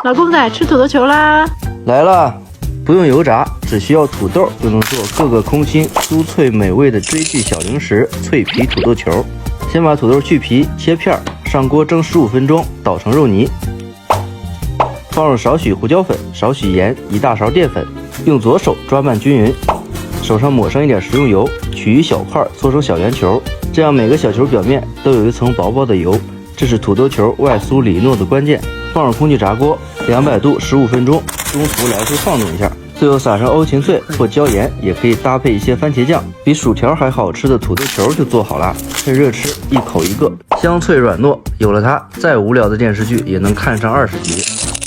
老公仔吃土豆球啦！来了，不用油炸，只需要土豆就能做个个空心、酥脆美味的追剧小零食——脆皮土豆球。先把土豆去皮切片，上锅蒸15分钟，捣成肉泥。放入少许胡椒粉、少许盐、1大勺淀粉，用左手抓拌均匀，手上抹上一点食用油，取一小块搓成小圆球，这样每个小球表面都有一层薄薄的油，这是土豆球外酥里糯的关键。放入空气炸锅，200度15分钟，中途来回晃动一下，最后撒上欧芹脆或椒盐，也可以搭配一些番茄酱，比薯条还好吃的土豆球就做好了。趁热吃，一口一个，香脆软糯，有了它，再无聊的电视剧也能看上20集。